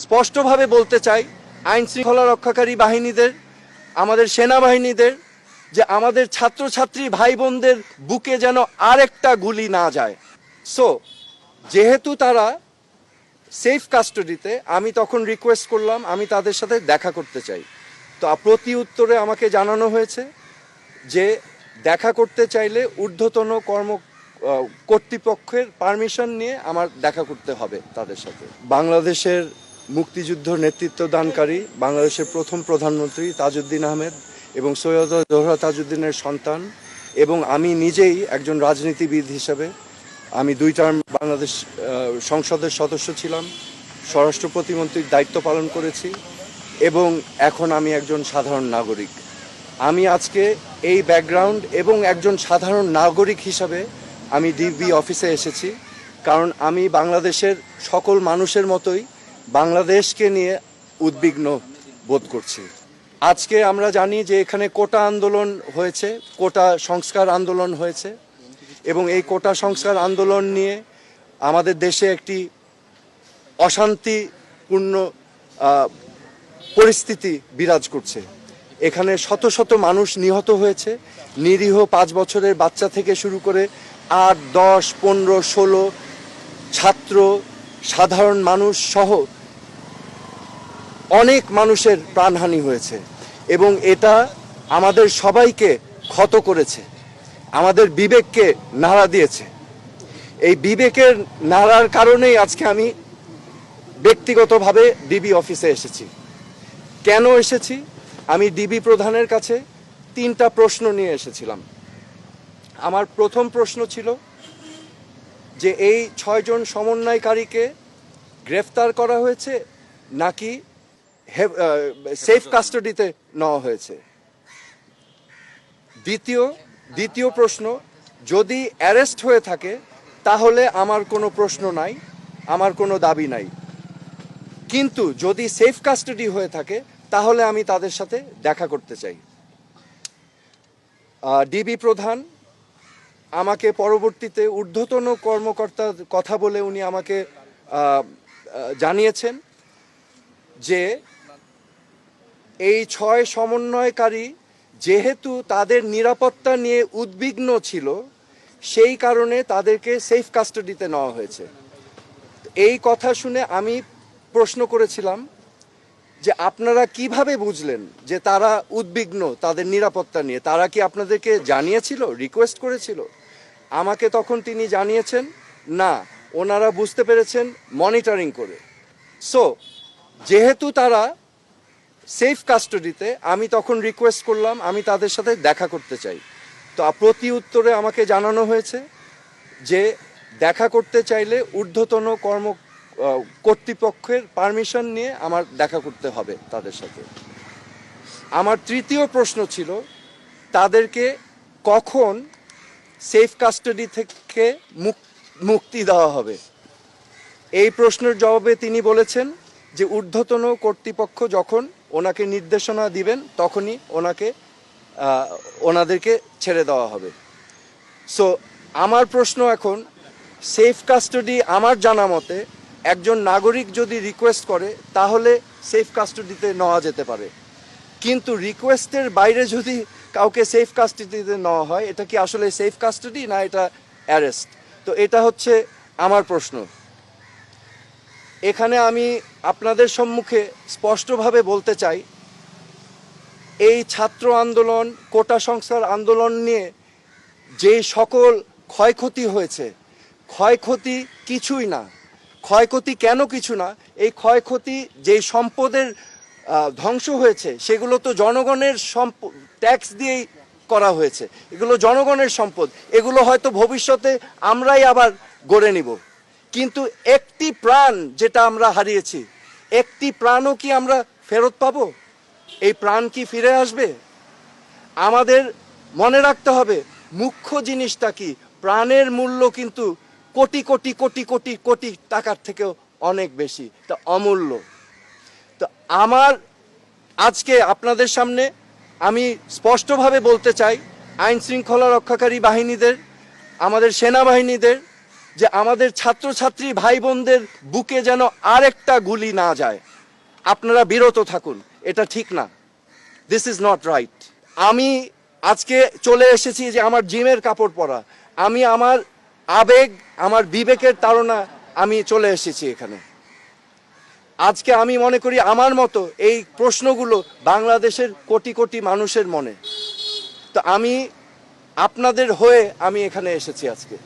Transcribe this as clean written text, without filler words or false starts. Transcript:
স্পষ্টভাবে বলতে চাই আইন শৃঙ্খলা রক্ষাকারী বাহিনীদের, আমাদের সেনাবাহিনীদের, যে আমাদের ছাত্রছাত্রী ভাই বোনদের বুকে যেন আরেকটা গুলি না যায়। সো যেহেতু তারা সেফ কাস্টাডিতে, আমি তখন রিকোয়েস্ট করলাম আমি তাদের সাথে দেখা করতে চাই। তো প্রতি উত্তরে আমাকে জানানো হয়েছে যে দেখা করতে চাইলে ঊর্ধ্বতন কর্তৃপক্ষের পারমিশন নিয়ে আমার দেখা করতে হবে তাদের সাথে। বাংলাদেশের মুক্তিযুদ্ধ নেতৃত্ব দানকারী বাংলাদেশের প্রথম প্রধানমন্ত্রী তাজউদ্দিন আহমেদ এবং সৈয়দ জোহরা তাজউদ্দিনের সন্তান, এবং আমি নিজেই একজন রাজনীতিবিদ হিসেবে আমি 2 টার্ম বাংলাদেশ সংসদের সদস্য ছিলাম, স্বরাষ্ট্র প্রতিমন্ত্রীর দায়িত্ব পালন করেছি এবং এখন আমি একজন সাধারণ নাগরিক। আমি আজকে এই ব্যাকগ্রাউন্ড এবং একজন সাধারণ নাগরিক হিসাবে আমি ডিবি অফিসে এসেছি, কারণ আমি বাংলাদেশের সকল মানুষের মতোই বাংলাদেশকে নিয়ে উদ্বিগ্ন বোধ করছি। আজকে আমরা জানি যে এখানে কোটা আন্দোলন হয়েছে, কোটা সংস্কার আন্দোলন হয়েছে, এবং এই কোটা সংস্কার আন্দোলন নিয়ে আমাদের দেশে একটি অশান্তিপূর্ণ পরিস্থিতি বিরাজ করছে। এখানে শত শত মানুষ নিহত হয়েছে, নিরীহ 5 বছরের বাচ্চা থেকে শুরু করে 8, 10, 15, 16 ছাত্র, সাধারণ মানুষ সহ অনেক মানুষের প্রাণহানি হয়েছে, এবং এটা আমাদের সবাইকে ক্ষত করেছে, আমাদের বিবেককে নাড়া দিয়েছে। এই বিবেকের নাড়ার কারণেই আজকে আমি ব্যক্তিগতভাবে ডিবি অফিসে এসেছি। কেন এসেছি? আমি ডিবি প্রধানের কাছে 3টা প্রশ্ন নিয়ে এসেছিলাম। আমার প্রথম প্রশ্ন ছিল যে এই 6 জন সমন্বয়কারীকে গ্রেফতার করা হয়েছে নাকি সেফ কাস্টাডিতে নেওয়া হয়েছে। দ্বিতীয় প্রশ্ন, যদি অ্যারেস্ট হয়ে থাকে তাহলে আমার কোনো প্রশ্ন নাই, আমার কোনো দাবি নাই, কিন্তু যদি সেফ কাস্টাডি হয়ে থাকে তাহলে আমি তাদের সাথে দেখা করতে চাই। ডিবি প্রধান আমাকে পরবর্তীতে ঊর্ধ্বতন কর্মকর্তার কথা বলে উনি আমাকে জানিয়েছেন যে এই 6 সমন্বয়কারী যেহেতু তাদের নিরাপত্তা নিয়ে উদ্বিগ্ন ছিল, সেই কারণে তাদেরকে সেফ কাস্টাডিতে নেওয়া হয়েছে। এই কথা শুনে আমি প্রশ্ন করেছিলাম যে আপনারা কিভাবে বুঝলেন যে তারা উদ্বিগ্ন তাদের নিরাপত্তা নিয়ে? তারা কি আপনাদেরকে জানিয়েছিল, রিকোয়েস্ট করেছিল? আমাকে তখন তিনি জানিয়েছেন না, ওনারা বুঝতে পেরেছেন মনিটরিং করে। সো যেহেতু তারা সেফ কাস্টাডিতে, আমি তখন রিকোয়েস্ট করলাম আমি তাদের সাথে দেখা করতে চাই। তো প্রতি উত্তরে আমাকে জানানো হয়েছে যে দেখা করতে চাইলে ঊর্ধ্বতন কর্তৃপক্ষের পারমিশন নিয়ে আমার দেখা করতে হবে তাদের সাথে। আমার তৃতীয় প্রশ্ন ছিল তাদেরকে কখন সেফ কাস্টাডি থেকে মুক্তি দেওয়া হবে। এই প্রশ্নের জবাবে তিনি বলেছেন যে ঊর্ধ্বতন কর্তৃপক্ষ যখন ওনাকে নির্দেশনা দিবেন তখনই ওনাদেরকে ছেড়ে দেওয়া হবে। সো আমার প্রশ্ন এখন, সেফ কাস্টাডি আমার জানা মতে একজন নাগরিক যদি রিকোয়েস্ট করে তাহলে সেফ কাস্টাডিতে নেওয়া যেতে পারে, কিন্তু রিকোয়েস্টের বাইরে যদি কাউকে সেফ কাস্টাডিতে নেওয়া হয়, এটা কি আসলে সেফ কাস্টাডি না এটা অ্যারেস্ট? তো এটা হচ্ছে আমার প্রশ্ন। এখানে আমি আপনাদের সম্মুখে স্পষ্টভাবে বলতে চাই, এই ছাত্র আন্দোলন, কোটা সংস্কার আন্দোলন নিয়ে যে সকল ক্ষয়ক্ষতি হয়েছে, ক্ষয়ক্ষতি কিছুই না। ক্ষয়ক্ষতি কেন কিছু না? এই ক্ষয়ক্ষতি যে সম্পদের ধ্বংস হয়েছে সেগুলো তো জনগণের ট্যাক্স দিয়েই করা হয়েছে, এগুলো জনগণের সম্পদ, এগুলো হয়তো ভবিষ্যতে আমরাই আবার গড়ে নিব, কিন্তু একটি প্রাণ যেটা আমরা হারিয়েছি, একটি প্রাণও কি আমরা ফেরত পাবো? এই প্রাণ কি ফিরে আসবে? আমাদের মনে রাখতে হবে মুখ্য জিনিসটা কি, প্রাণের মূল্য কিন্তু কোটি কোটি কোটি কোটি কোটি টাকার থেকেও অনেক বেশি, তা অমূল্য। তো আমার আজকে আপনাদের সামনে আমি স্পষ্টভাবে বলতে চাই আইন শৃঙ্খলা রক্ষাকারী বাহিনীদের, আমাদের সেনাবাহিনীদের, যে আমাদের ছাত্রছাত্রী ভাই বোনদের বুকে যেন আরেকটা গুলি না যায়। আপনারা বিরত থাকুন, এটা ঠিক না। This is not right. আমি আজকে চলে এসেছি যে আমার জিমের কাপড় পরা, আমি আমার আবেগ, আমার বিবেকের তাড়না আমি চলে এসেছি এখানে। আজকে আমি মনে করি আমার মতো এই প্রশ্নগুলো বাংলাদেশের কোটি কোটি মানুষের মনে। তো আমি আপনাদের হয়ে আমি এখানে এসেছি আজকে।